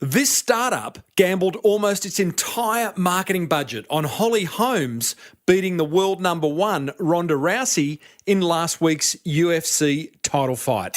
This startup gambled almost its entire marketing budget on Holly Holmes beating the world number one Ronda Rousey in last week's UFC title fight.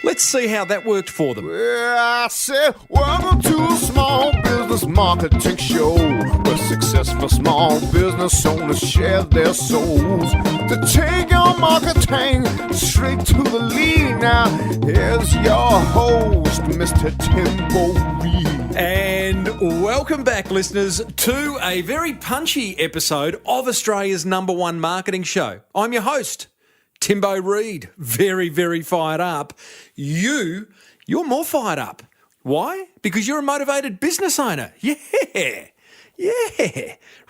Let's see how that worked for them. Well, I said, welcome to a small business marketing show where successful small business owners share their souls to take your marketing straight to the lead. Now, here's your host, Mr. Timbo Reid. And welcome back, listeners, to a very punchy episode of Australia's number one marketing show. I'm your host, Timbo Reid, very, very fired up. You're more fired up. Why? Because you're a motivated business owner. Yeah.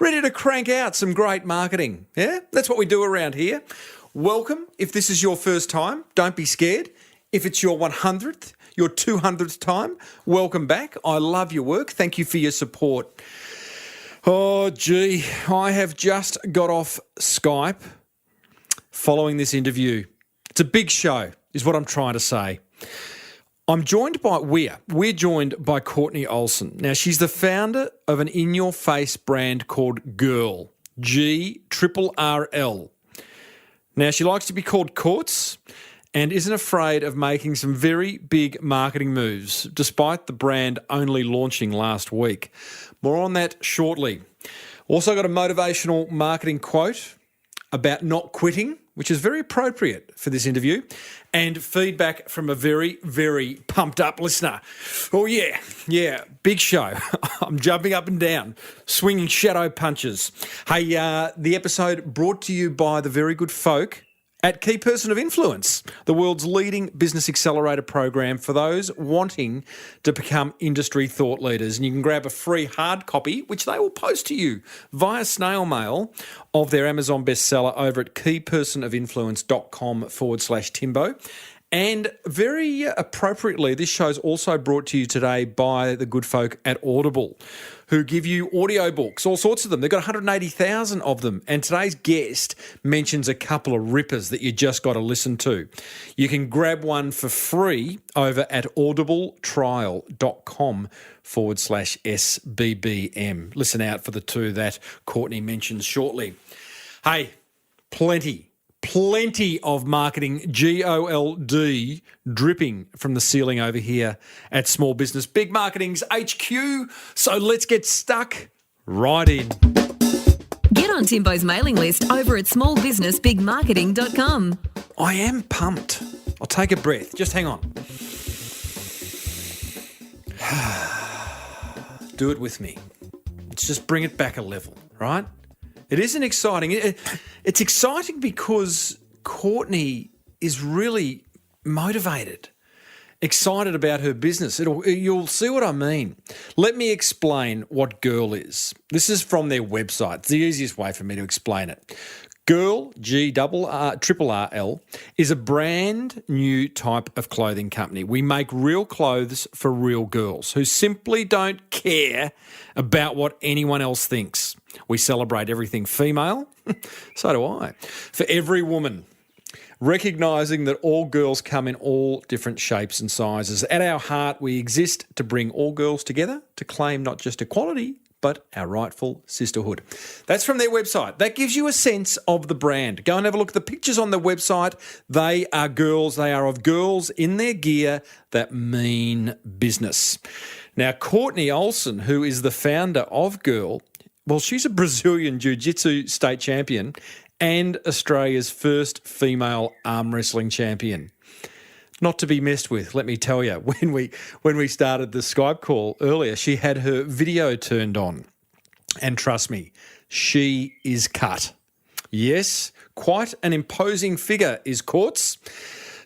Ready to crank out some great marketing. Yeah, that's what we do around here. Welcome. If this is your first time, don't be scared. If it's your 100th, your 200th time, welcome back. I love your work. Thank you for your support. Oh, gee, I have just got off Skype following this interview. It's a big show, is what I'm trying to say. We're joined by Courtney Olson. Now, she's the founder of an in-your-face brand called Grrrl, Grrrl. Now, she likes to be called Courts and isn't afraid of making some very big marketing moves, despite the brand only launching last week. More on that shortly. Also got a motivational marketing quote about not quitting, which is very appropriate for this interview, and feedback from a very, very pumped up listener. Oh, yeah, big show. I'm jumping up and down, swinging shadow punches. Hey, the episode brought to you by the very good folk at Key Person of Influence, the world's leading business accelerator program for those wanting to become industry thought leaders. And you can grab a free hard copy, which they will post to you via snail mail, of their Amazon bestseller over at keypersonofinfluence.com/Timbo. And very appropriately, this show's also brought to you today by the good folk at Audible, who give you audiobooks, all sorts of them. They've got 180,000 of them. And today's guest mentions a couple of rippers that you just got to listen to. You can grab one for free over at audibletrial.com/SBBM. Listen out for the two that Courtney mentions shortly. Hey, plenty of marketing, GOLD, dripping from the ceiling over here at Small Business Big Marketing's HQ. So let's get stuck right in. Get on Timbo's mailing list over at smallbusinessbigmarketing.com. I am pumped. I'll take a breath. Just hang on. Do it with me. Let's just bring it back a level, right? It isn't exciting. It's exciting because Courtney is really motivated, excited about her business. You'll see what I mean. Let me explain what Grrrl is. This is from their website. It's the easiest way for me to explain it. Grrrl, Grrrl, is a brand new type of clothing company. We make real clothes for real girls who simply don't care about what anyone else thinks. We celebrate everything female, so do I, for every woman, recognising that all girls come in all different shapes and sizes. At our heart, we exist to bring all girls together to claim not just equality, but our rightful sisterhood. That's from their website. That gives you a sense of the brand. Go and have a look at the pictures on the website. They are girls. They are of girls in their gear that mean business. Now, Courtney Olson, who is the founder of Grrrl, well, she's a Brazilian Jiu-Jitsu state champion and Australia's first female arm wrestling champion. Not to be messed with, let me tell you. When we started the Skype call earlier, she had her video turned on. And trust me, she is cut. Yes, quite an imposing figure is Courts.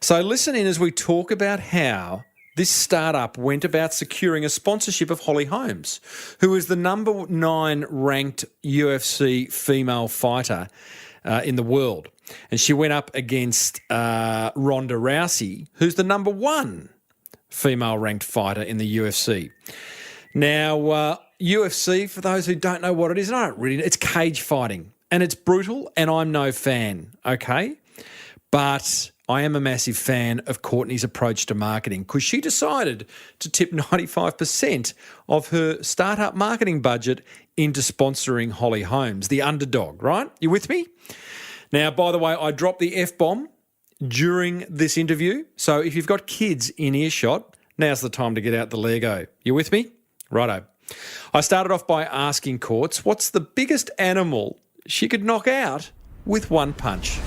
So listen in as we talk about how this startup went about securing a sponsorship of Holly Holmes, who is the number 9 ranked UFC female fighter in the world. And she went up against Ronda Rousey, who's the number 1 female ranked fighter in the UFC. Now, UFC, for those who don't know what it is, and I don't really know, it's cage fighting. And it's brutal, and I'm no fan, okay? But I am a massive fan of Courtney's approach to marketing because she decided to tip 95% of her startup marketing budget into sponsoring Holly Holmes, the underdog, right? You with me? Now, by the way, I dropped the F-bomb during this interview. So if you've got kids in earshot, now's the time to get out the Lego. You with me? Righto. I started off by asking Courts what's the biggest animal she could knock out with one punch?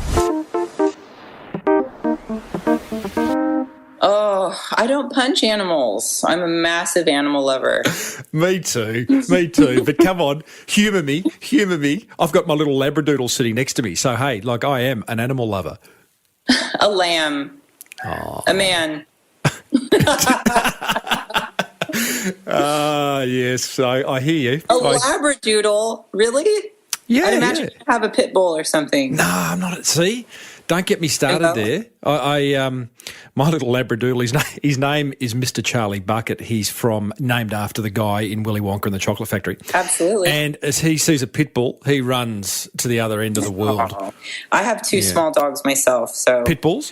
Oh, I don't punch animals. I'm a massive animal lover. Me too. But come on, humour me. I've got my little Labradoodle sitting next to me. So, hey, like I am an animal lover. A lamb. Oh. A man. Yes, I hear you. A Labradoodle? Really? Yeah, I'd imagine you have a pit bull or something. No, I'm not. See, don't get me started there. My little Labradoodle, his name is Mr. Charlie Bucket. He's named after the guy in Willy Wonka and the Chocolate Factory. Absolutely. And as he sees a pit bull, he runs to the other end of the world. Oh, I have two small dogs myself. So Pit bulls?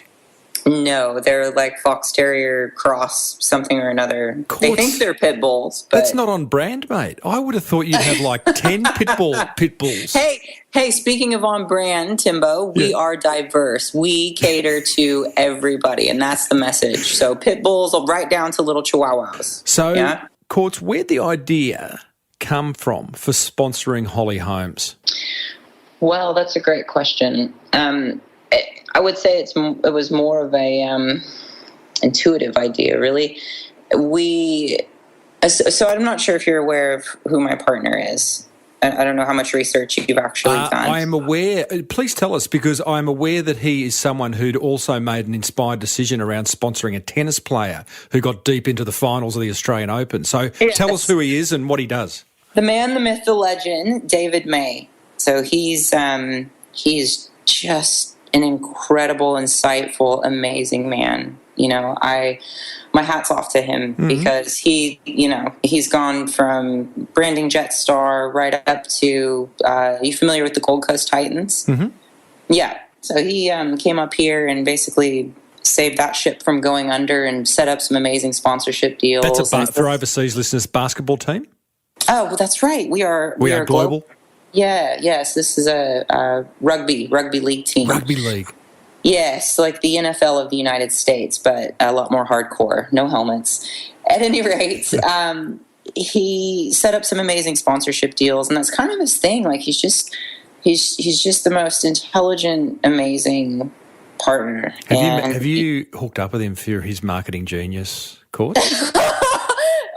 No, they're like fox terrier cross something or another. They think they're pit bulls, but that's not on brand, mate. I would have thought you'd have like 10 pit bulls. Hey, speaking of on brand, Timbo, we are diverse. We cater to everybody, and that's the message. So pit bulls right down to little chihuahuas. So, Courts, where'd the idea come from for sponsoring Holly Holmes? Well, that's a great question. I would say it was more of a intuitive idea, really. So I'm not sure if you're aware of who my partner is. I don't know how much research you've actually done. I am aware. Please tell us, because I'm aware that he is someone who'd also made an inspired decision around sponsoring a tennis player who got deep into the finals of the Australian Open. So tell us who he is and what he does. The man, the myth, the legend, David May. So he's just an incredible, insightful, amazing man. You know, my hat's off to him because he's gone from branding Jetstar right up to, are you familiar with the Gold Coast Titans? Mm-hmm. Yeah. So he came up here and basically saved that ship from going under and set up some amazing sponsorship deals. That's for overseas listeners, basketball team? Oh, well, that's right. We are global. Yeah, yes. This is a rugby league team. Rugby league. Yes, like the NFL of the United States, but a lot more hardcore. No helmets. At any rate, he set up some amazing sponsorship deals, and that's kind of his thing. Like he's just the most intelligent, amazing partner. Have you hooked up with him for his marketing genius course?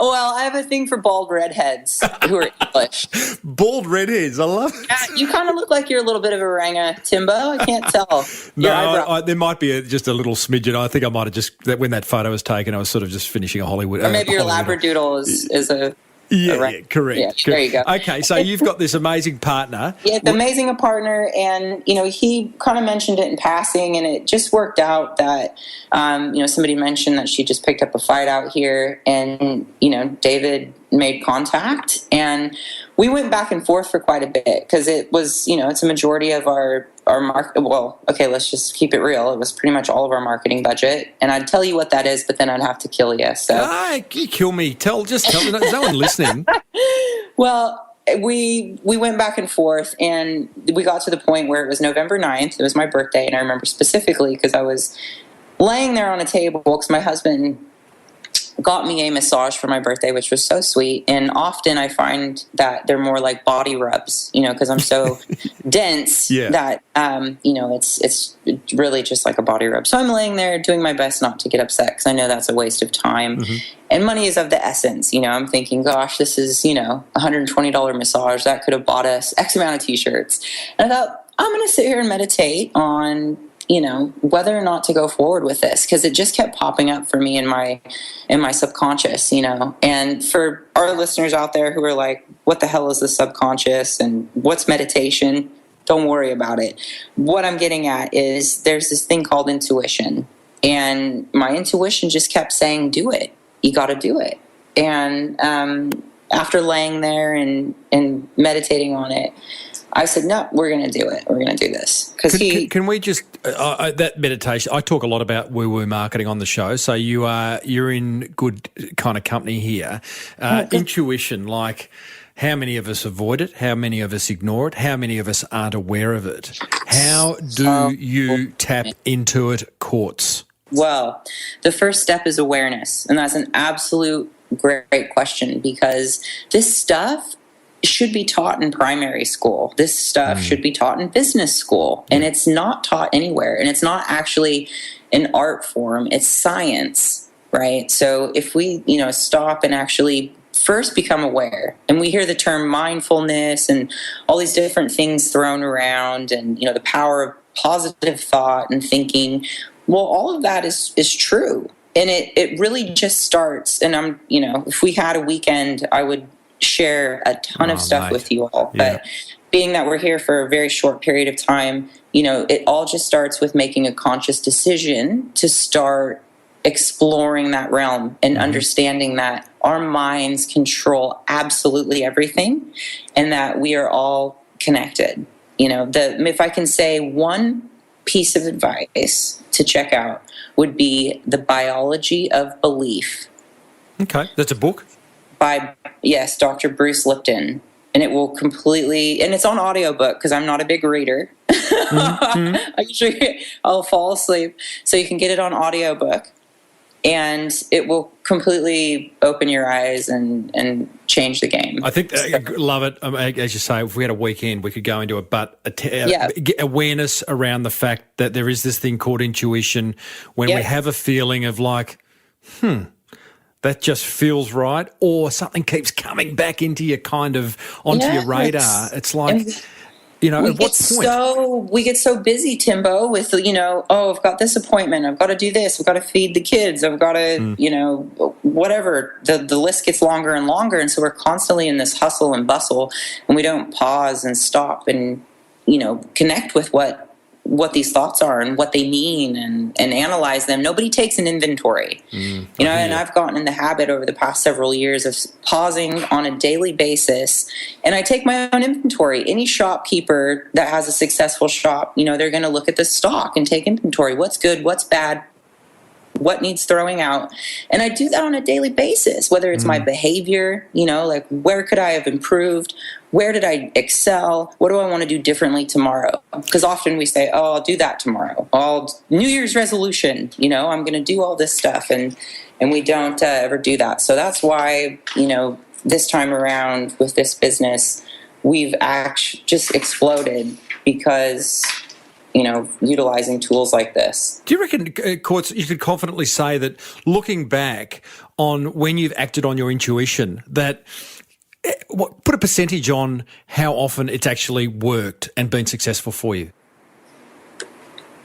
Well, I have a thing for bald redheads who are English. Bald redheads, I love it. You kind of look like you're a little bit of a Ranga, Timbo. I can't tell. No, there might be just a little smidgen. I think I might have when that photo was taken, I was sort of just finishing a Hollywood. Or maybe your Labradoodle is a... Yeah, correct. Yeah, there you go. Okay, so you've got this amazing partner. Yeah, amazing partner, and he kind of mentioned it in passing, and it just worked out that somebody mentioned that she just picked up a fight out here, and David made contact, and we went back and forth for quite a bit because it was it's a majority of our market. Well, okay, let's just keep it real. It was pretty much all of our marketing budget, and I'd tell you what that is, but then I'd have to kill you. So you kill me. Just tell me. There's no one listening. Well, we went back and forth, and we got to the point where it was November 9th. It was my birthday, and I remember specifically because I was laying there on a table because my husband got me a massage for my birthday, which was so sweet. And often I find that they're more like body rubs, because I'm so dense that, it's really just like a body rub. So I'm laying there doing my best not to get upset because I know that's a waste of time. Mm-hmm. And money is of the essence. I'm thinking, gosh, this is, $120 massage. That could have bought us X amount of T-shirts. And I thought, I'm going to sit here and meditate on whether or not to go forward with this, because it just kept popping up for me in my subconscious, and for our listeners out there who are like, what the hell is the subconscious and what's meditation? Don't worry about it. What I'm getting at is there's this thing called intuition, and my intuition just kept saying, do it. You got to do it. And after laying there and meditating on it, I said, no, we're going to do it. We're going to do this. Because can we just that meditation? I talk a lot about woo-woo marketing on the show, so you're in good kind of company here. Intuition, like how many of us avoid it? How many of us ignore it? How many of us aren't aware of it? How do you tap into it, Courts? Well, the first step is awareness, and that's an absolute great question, because this stuff should be taught in primary school. This stuff should be taught in business school, and it's not taught anywhere, and it's not actually an art form. It's science, right? So if we, stop and actually first become aware, and we hear the term mindfulness and all these different things thrown around, and, the power of positive thought and thinking, well, all of that is true. And it really just starts, and if we had a weekend, I would share a ton of stuff with you all. Yeah. But being that we're here for a very short period of time, it all just starts with making a conscious decision to start exploring that realm and understanding that our minds control absolutely everything, and that we are all connected. If I can say one piece of advice to check out would be The Biology of Belief. Okay, that's a book? By, yes, Dr. Bruce Lipton. And it will completely, and it's on audiobook because I'm not a big reader. I'll fall asleep. So you can get it on audiobook, and it will completely open your eyes and change the game. I think, love it. As you say, if we had a weekend, we could go into it, but get awareness around the fact that there is this thing called intuition when we have a feeling of like, that just feels right, or something keeps coming back into your onto your radar. It's like, at what point? We get so busy, Timbo, with, I've got this appointment, I've got to do this, I've got to feed the kids, I've got to, whatever. The list gets longer and longer, and so we're constantly in this hustle and bustle, and we don't pause and stop and, connect with what these thoughts are and what they mean and analyze them. Nobody takes an inventory, and I've gotten in the habit over the past several years of pausing on a daily basis, and I take my own inventory. Any shopkeeper that has a successful shop, they're going to look at the stock and take inventory. What's good? What's bad? What needs throwing out? And I do that on a daily basis, whether it's my behavior, like where could I have improved? Where did I excel? What do I want to do differently tomorrow? Because often we say, I'll do that tomorrow. New Year's resolution, I'm going to do all this stuff. And we don't ever do that. So that's why, this time around with this business, we've just exploded because, utilizing tools like this. Do you reckon, Courts, you could confidently say that looking back on when you've acted on your intuition, that put a percentage on how often it's actually worked and been successful for you?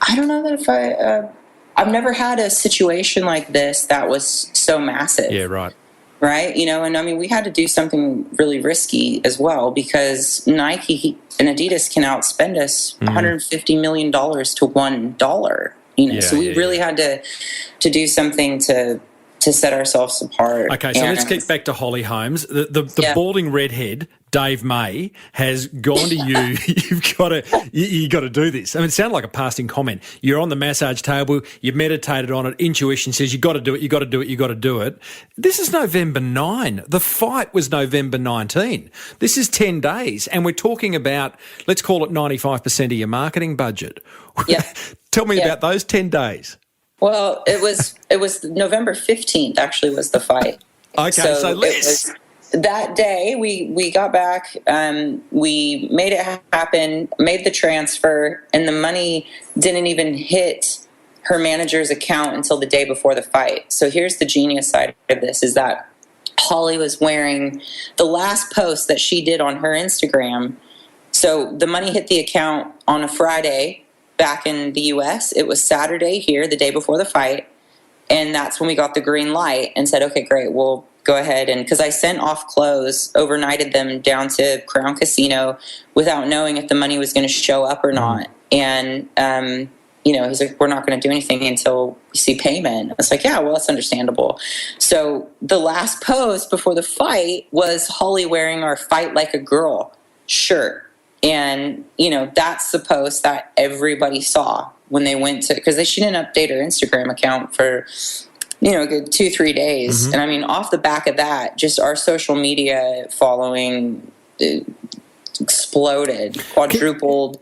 I don't know that if I've never had a situation like this that was so massive. Yeah, right. Right? And I mean, we had to do something really risky as well, because Nike and Adidas can outspend us $150 million to $1. So we really had to do something to set ourselves apart. Okay, so let's get back to Holly Holmes. The balding redhead, Dave May, has gone to you. You got to do this. I mean, it sounded like a passing comment. You're on the massage table. You've meditated on it. Intuition says you got to do it. You got to do it. You got to do it. This is November 9. The fight was November 19. This is 10 days, and we're talking about, let's call it 95% of your marketing budget. Yeah. Tell me about those 10 days. Well, it was November 15th actually was the fight. Okay, so Liz. That day we got back, we made it happen, made the transfer, and the money didn't even hit her manager's account until the day before the fight. So here's the genius side of this, is that Holly was wearing the last post that she did on her Instagram. So the money hit the account on a Friday back in the US. It was Saturday here, the day before the fight. And that's when we got the green light and said, okay, great, we'll go ahead. And because I sent off clothes, overnighted them down to Crown Casino without knowing if the money was going to show up or not. And, he's like, we're not going to do anything until we see payment. I was like, yeah, well, that's understandable. So the last post before the fight was Holly wearing our Fight Like a Girl shirt. And, that's the post that everybody saw when they went to, because she didn't update her Instagram account for, a good 2-3 days. And I mean, off the back of that, just our social media following exploded, quadrupled.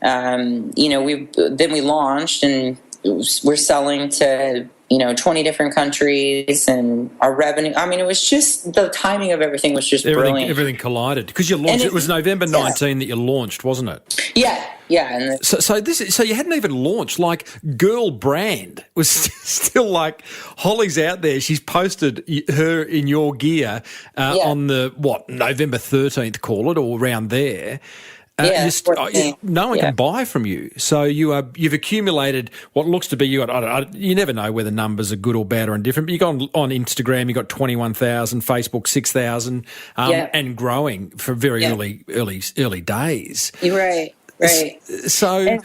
We launched, and we're selling to 20 different countries, and our revenue. I mean, it was just the timing of everything was just brilliant. Everything collided because you launched. It was November 19 that you launched, wasn't it? Yeah. And so you hadn't even launched. Like, Grrrl brand was still like, Holly's out there. She's posted her in your gear on the November 13th, call it, or around there. No one can buy from you. So you've accumulated what looks to be, you never know whether numbers are good or bad or indifferent, but you got on Instagram, you got 21,000, Facebook 6,000, and growing for very early days. You're right. So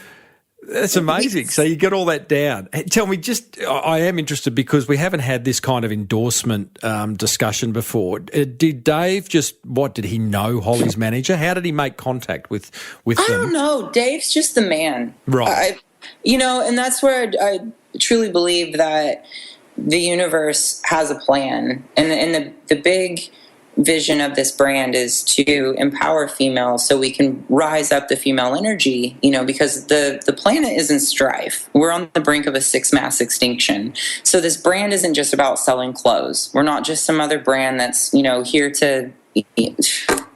that's amazing. So you get all that down. Hey, tell me, I am interested because we haven't had this kind of endorsement discussion before. Did Dave did he know Holly's manager? How did he make contact with them? I don't know. Dave's just the man. Right. And that's where I truly believe that the universe has a plan. And the big vision of this brand is to empower females so we can rise up the female energy, because the planet is in strife. We're on the brink of a 6 mass extinction. So this brand isn't just about selling clothes. We're not just some other brand that's, here to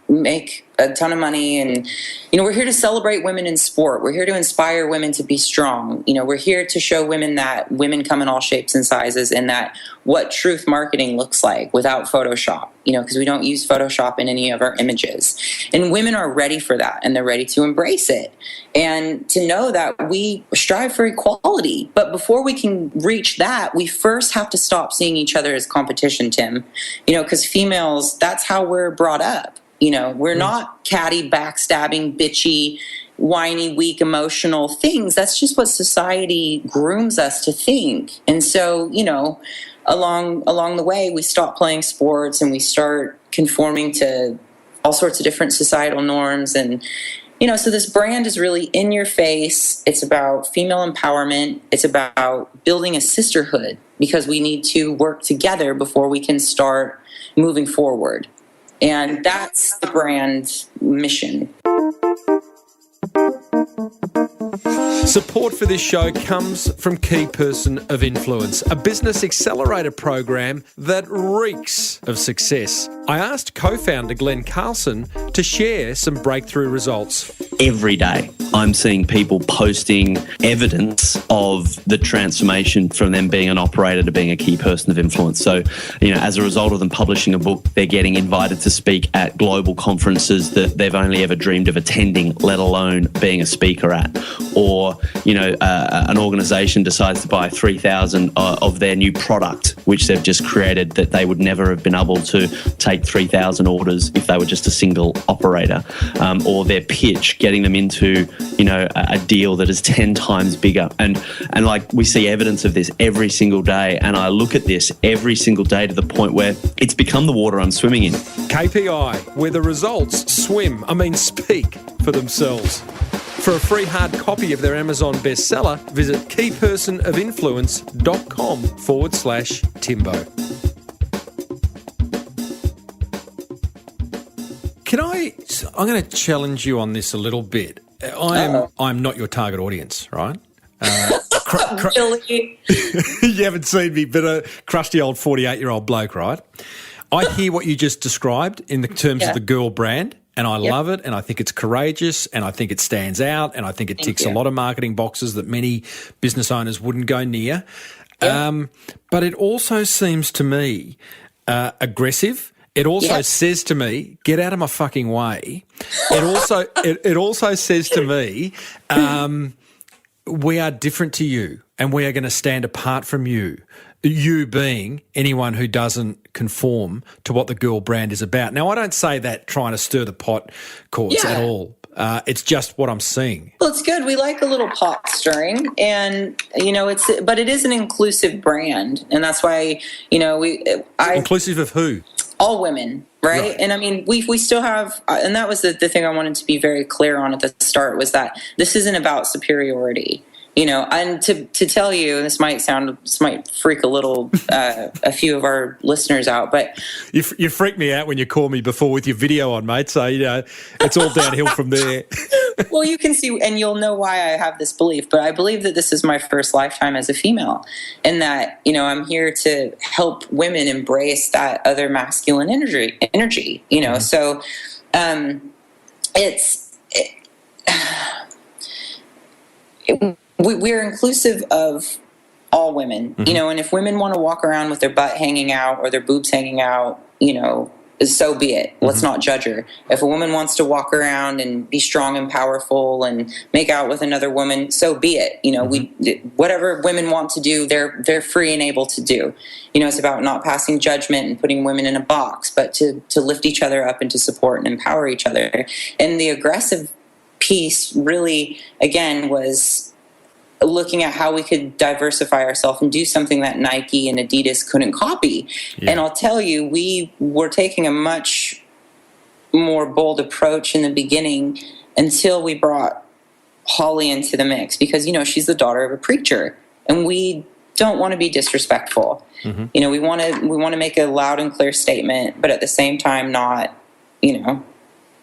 make a ton of money. And, we're here to celebrate women in sport. We're here to inspire women to be strong. We're here to show women that women come in all shapes and sizes, and that what truth marketing looks like without Photoshop, because we don't use Photoshop in any of our images. And women are ready for that, and they're ready to embrace it. And to know that we strive for equality. But before we can reach that, we first have to stop seeing each other as competition, Tim. Because females, that's how we're brought up. We're not catty, backstabbing, bitchy, whiny, weak, emotional things. That's just what society grooms us to think. And so, along the way, we stop playing sports and we start conforming to all sorts of different societal norms. And, so this brand is really in your face. It's about female empowerment. It's about building a sisterhood, because we need to work together before we can start moving forward. And that's the brand mission. Support for this show comes from Key Person of Influence, a business accelerator program that reeks of success. I asked co-founder Glenn Carlson to share some breakthrough results. Every day, I'm seeing people posting evidence of the transformation from them being an operator to being a key person of influence. So, as a result of them publishing a book, they're getting invited to speak at global conferences that they've only ever dreamed of attending, let alone being a speaker at. Or, an organization decides to buy 3,000 of their new product, which they've just created, that they would never have been able to take 3,000 orders if they were just a single operator. Or their pitch, getting them into, a deal that is 10 times bigger. And like, we see evidence of this every single day. And I look at this every single day to the point where it's become the water I'm swimming in. KPI, where the results speak for themselves. For a free hard copy of their Amazon bestseller, visit keypersonofinfluence.com/Timbo. I'm going to challenge you on this a little bit. I'm not your target audience, right? Really? You haven't seen me, but a crusty old 48-year-old bloke, right? I hear what you just described in the terms of the Grrrl brand, and I love it, and I think it's courageous, and I think it stands out, and I think it ticks a lot of marketing boxes that many business owners wouldn't go near. But it also seems to me aggressive. It also says to me, get out of my fucking way. It also says to me, we are different to you, and we are going to stand apart from you. You being anyone who doesn't conform to what the Grrrl brand is about. Now, I don't say that trying to stir the pot, Courts, at all. It's just what I'm seeing. Well, it's good. We like a little pot stirring, and but it is an inclusive brand, and that's why inclusive of who? All women. Right. And I mean, we still have, and that was the thing I wanted to be very clear on at the start, was that this isn't about superiority, and to tell you, this might freak a few of our listeners out, but you freaked me out when you called me before with your video on, mate. So, it's all downhill from there. Well, you can see, and you'll know why I have this belief, but I believe that this is my first lifetime as a female, and that, I'm here to help women embrace that other masculine energy, Mm-hmm. So, we're inclusive of all women, Mm-hmm. and if women want to walk around with their butt hanging out or their boobs hanging out, so be it. Let's not judge her. If a woman wants to walk around and be strong and powerful and make out with another woman, so be it. Whatever women want to do, they're free and able to do. It's about not passing judgment and putting women in a box, but to lift each other up and to support and empower each other. And the aggressive piece really, again, was looking at how we could diversify ourselves and do something that Nike and Adidas couldn't copy. Yeah. And I'll tell you, we were taking a much more bold approach in the beginning until we brought Holly into the mix, because, she's the daughter of a preacher, and we don't want to be disrespectful. Mm-hmm. We want to make a loud and clear statement, but at the same time not,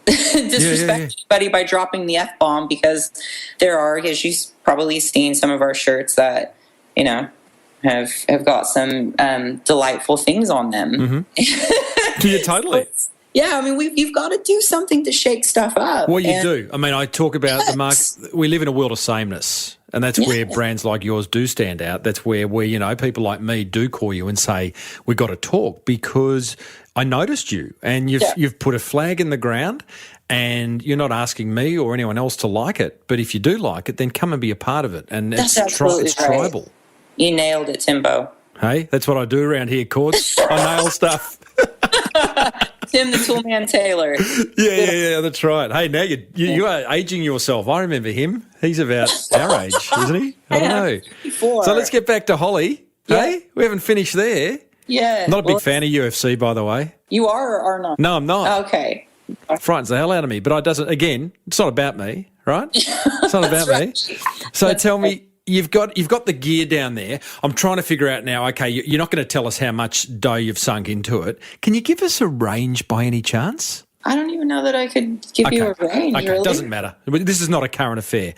disrespect anybody by dropping the F-bomb, because there are, as you've probably seen, some of our shirts that, have got some delightful things on them. Mm-hmm. Yeah, totally. Yeah, I mean, you've got to do something to shake stuff up. Well, you do. I mean, I talk about the market. We live in a world of sameness, and that's where brands like yours do stand out. That's where people like me do call you and say, we got to talk, because I noticed you, and you've put a flag in the ground, and you're not asking me or anyone else to like it. But if you do like it, then come and be a part of it. And it's tribal. You nailed it, Timbo. Hey, that's what I do around here, Cords. I nail stuff. Tim the Toolman Taylor. Yeah, that's right. Hey, now you are aging yourself. I remember him. He's about our age, isn't he? I don't know. 54. So let's get back to Holly. Yeah. Hey, we haven't finished there. Yeah. Not a big fan of UFC, by the way. You are or are not? No, I'm not. Okay. Frightens the hell out of me, but it's not about me, right? It's not about me. So tell me, you've got the gear down there. I'm trying to figure out now, okay, you're not going to tell us how much dough you've sunk into it. Can you give us a range by any chance? I don't even know that I could give you a range. Okay, really. It doesn't matter. This is not a current affair.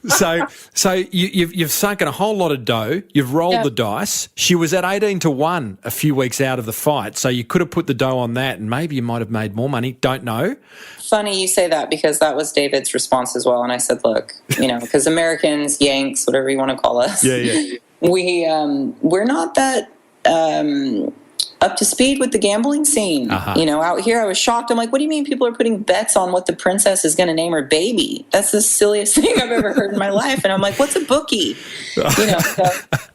So you've sunken a whole lot of dough. You've rolled the dice. She was at 18-1 a few weeks out of the fight, so you could have put the dough on that, and maybe you might have made more money. Don't know. Funny you say that, because that was David's response as well. And I said, look, because Americans, Yanks, whatever you want to call us, we're not that up to speed with the gambling scene. Out here I was shocked. I'm like, what do you mean people are putting bets on what the princess is going to name her baby? That's the silliest thing I've ever heard in my life. And I'm like, what's a bookie?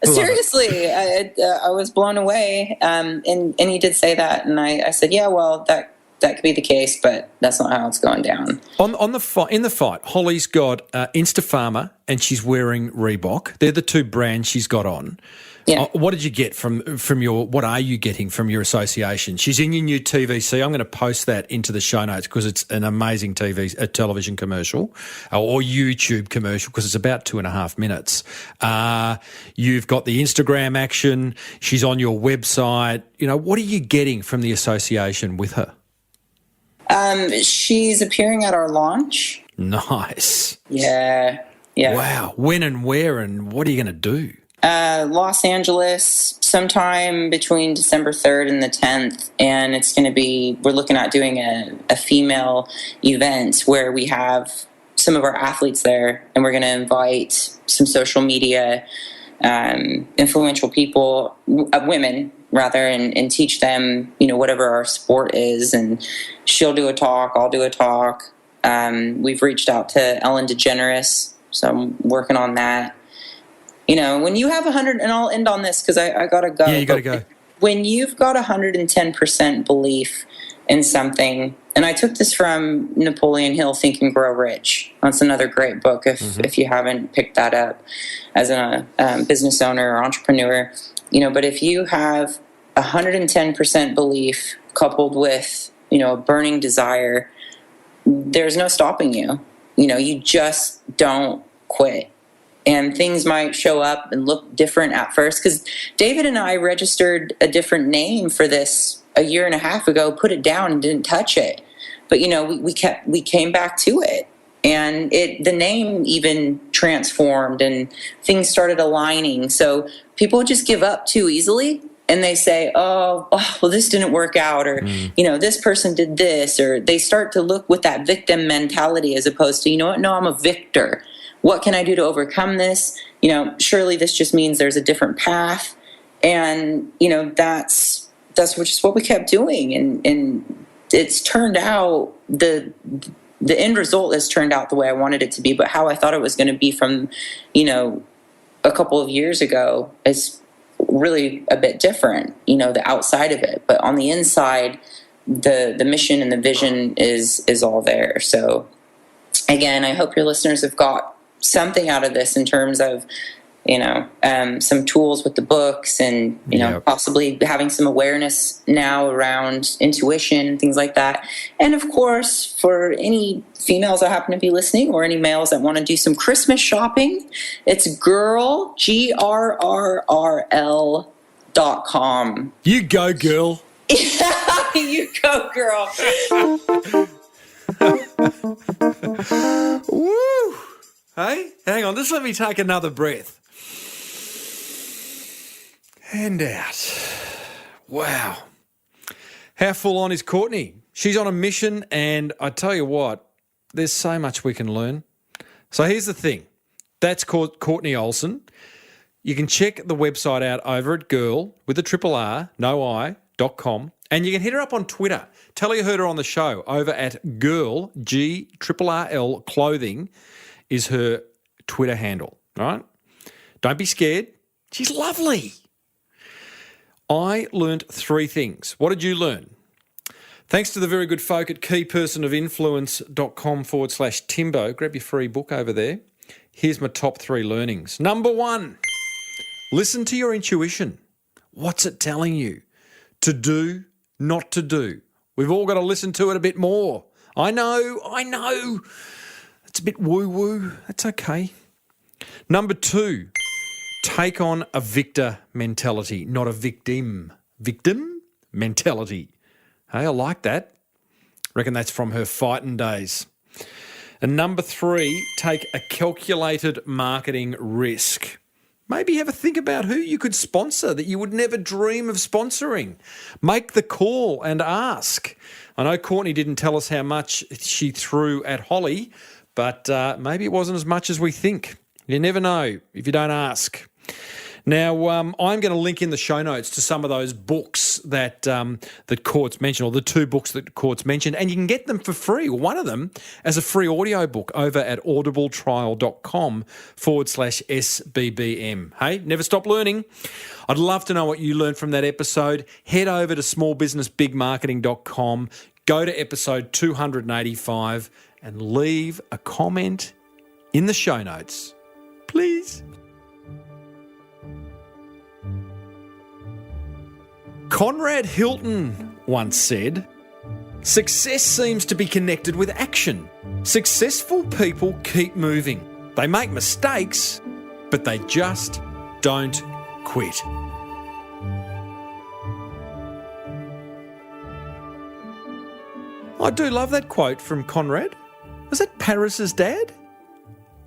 Seriously, I was blown away. And he did say that, and I said, yeah, well, that could be the case, but that's not how it's going down. In the fight, Holly's got Instafarmer, and she's wearing Reebok. They're the two brands she's got on. Yeah. What did you get from your? What are you getting from your association? She's in your new TVC. I'm going to post that into the show notes, because it's an amazing television commercial, or YouTube commercial, because it's about 2.5 minutes. You've got the Instagram action. She's on your website. What are you getting from the association with her? She's appearing at our launch. Nice. Yeah. Wow. When and where and what are you going to do? Los Angeles, sometime between December 3rd and the 10th. And it's going to be, we're looking at doing a female event where we have some of our athletes there, and we're going to invite some social media, influential people, women rather, and teach them, whatever our sport is. And she'll do a talk, I'll do a talk. We've reached out to Ellen DeGeneres, so I'm working on that. When you have 100, and I'll end on this because I got to go. Yeah, you got to go. When you've got 110% belief in something, and I took this from Napoleon Hill, Think and Grow Rich. That's another great book if you haven't picked that up as a business owner or entrepreneur. But if you have 110% belief coupled with, a burning desire, there's no stopping you. You just don't quit. And things might show up and look different at first, because David and I registered a different name for this a year and a half ago, put it down and didn't touch it. But, we came back to it, and the name even transformed and things started aligning. So people just give up too easily, and they say, well, this didn't work out, or, this person did this, or they start to look with that victim mentality as opposed to, no, I'm a victor. What can I do to overcome this? Surely this just means there's a different path. And, that's just what we kept doing. And it's turned out, the end result has turned out the way I wanted it to be, but how I thought it was going to be from, a couple of years ago is really a bit different, the outside of it. But on the inside, the mission and the vision is all there. So again, I hope your listeners have got something out of this in terms of, some tools with the books and, possibly having some awareness now around intuition and things like that. And of course, for any females that happen to be listening, or any males that want to do some Christmas shopping, it's Grrrl, GRRL.com. You go, girl. You go, girl. Woo! Hey, hang on, just let me take another breath. And out. Wow. How full on is Courtney? She's on a mission, and I tell you what, there's so much we can learn. So here's the thing. That's Courtney Olsen. You can check the website out over at Grrrl with a triple R, no I.com, and you can hit her up on Twitter. Tell her you heard her on the show over at Grrrl, GRRL Clothing is her Twitter handle, all right? Don't be scared. She's lovely. I learnt 3 things. What did you learn? Thanks to the very good folk at keypersonofinfluence.com/Timbo. Grab your free book over there. Here's my top 3 learnings. Number 1, listen to your intuition. What's it telling you? To do, not to do. We've all got to listen to it a bit more. I know. It's a bit woo-woo. That's okay. Number 2, take on a victor mentality, not a victim. Victim mentality. Hey, I like that. Reckon that's from her fighting days. And number 3, take a calculated marketing risk. Maybe have a think about who you could sponsor that you would never dream of sponsoring. Make the call and ask. I know Courtney didn't tell us how much she threw at Holly, but maybe it wasn't as much as we think. You never know if you don't ask. Now, I'm going to link in the show notes to some of those books that that Court's mentioned, or the 2 books that Court's mentioned, and you can get them for free, or one of them as a free audio book over at audibletrial.com/SBBM. Hey, never stop learning. I'd love to know what you learned from that episode. Head over to smallbusinessbigmarketing.com, go to episode 285, and leave a comment in the show notes, please. Conrad Hilton once said, "Success seems to be connected with action. Successful people keep moving. They make mistakes, but they just don't quit." I do love that quote from Conrad. Was that Paris's dad?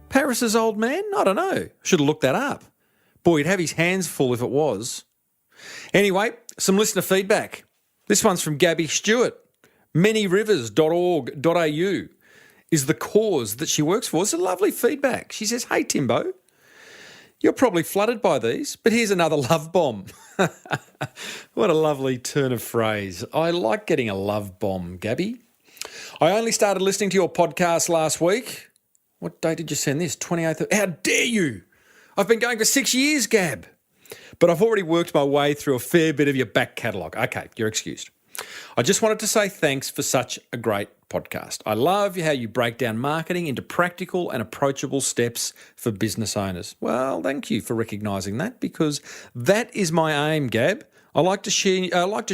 Paris's old man? I don't know. Should have looked that up. Boy, he'd have his hands full if it was. Anyway, some listener feedback. This one's from Gabby Stewart. manyrivers.org.au is the cause that she works for. It's a lovely feedback. She says, "Hey, Timbo, you're probably flooded by these, but here's another love bomb." What a lovely turn of phrase. I like getting a love bomb, Gabby. "I only started listening to your podcast last week." What date did you send this? 28th. How dare you? I've been going for 6 years, Gab. "But I've already worked my way through a fair bit of your back catalogue." Okay, you're excused. "I just wanted to say thanks for such a great podcast. I love how you break down marketing into practical and approachable steps for business owners." Well, thank you for recognising that, because that is my aim, Gab. I like to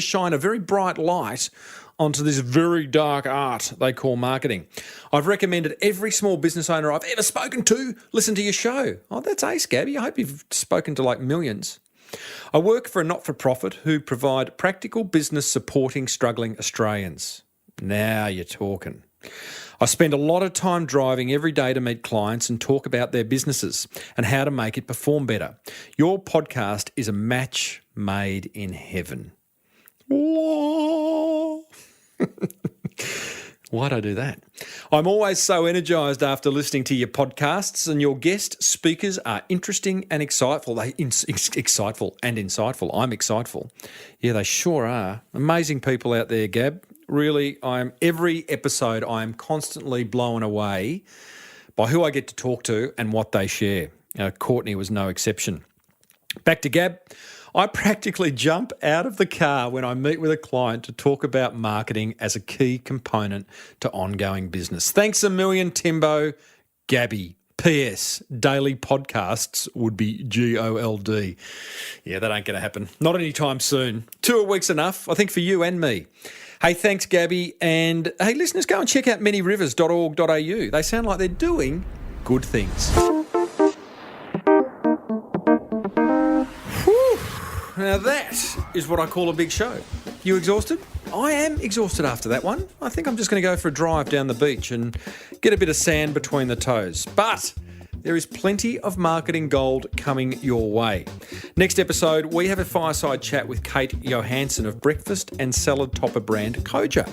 shine a very bright light onto this very dark art they call marketing. I've recommended every small business owner I've ever spoken to listen to your show. Oh, that's ace, Gabby. I hope you've spoken to like millions. I work for a not-for-profit who provide practical business supporting struggling Australians. Now you're talking. I spend a lot of time driving every day to meet clients and talk about their businesses and how to make it perform better. Your podcast is a match made in heaven. Why'd I do that? I'm always so energised after listening to your podcasts, and your guest speakers are interesting and insightful. Insightful and insightful. I'm exciteful. Yeah, they sure are. Amazing people out there, Gab. Really, every episode I am constantly blown away by who I get to talk to and what they share. Courtney was no exception. Back to Gab. I practically jump out of the car when I meet with a client to talk about marketing as a key component to ongoing business. Thanks a million, Timbo. Gabby. P.S. Daily podcasts would be GOLD. Yeah, that ain't going to happen. Not anytime soon. 2 a week's enough, I think, for you and me. Hey, thanks, Gabby. And hey, listeners, go and check out manyrivers.org.au. They sound like they're doing good things. Now that is what I call a big show. You exhausted? I am exhausted after that one. I think I'm just going to go for a drive down the beach and get a bit of sand between the toes. But there is plenty of marketing gold coming your way. Next episode, we have a fireside chat with Kate Johansson of breakfast and salad topper brand Koja.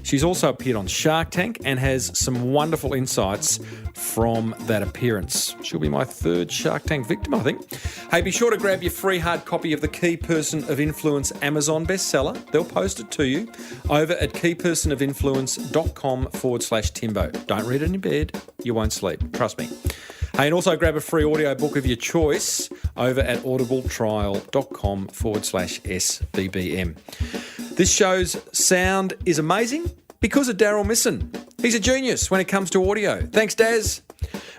She's also appeared on Shark Tank and has some wonderful insights from that appearance. She'll be my 3rd Shark Tank victim, I think. Hey, be sure to grab your free hard copy of the Key Person of Influence Amazon bestseller. They'll post it to you over at keypersonofinfluence.com/Timbo. Don't read it in bed. You won't sleep. Trust me. Hey, and also grab a free audio book of your choice over at audibletrial.com/SBBM. This show's sound is amazing because of Daryl Misson. He's a genius when it comes to audio. Thanks, Daz.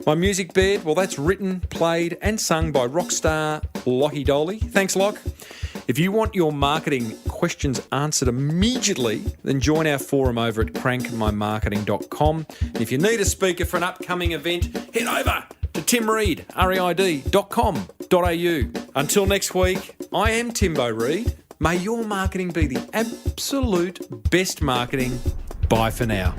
My music bed, well, that's written, played and sung by rock star Lockie Doley. Thanks, Lock. If you want your marketing questions answered immediately, then join our forum over at crankmymarketing.com. And if you need a speaker for an upcoming event, head over to timreid, reid.com.au. Until next week, I am Timbo Reid. May your marketing be the absolute best marketing. Bye for now.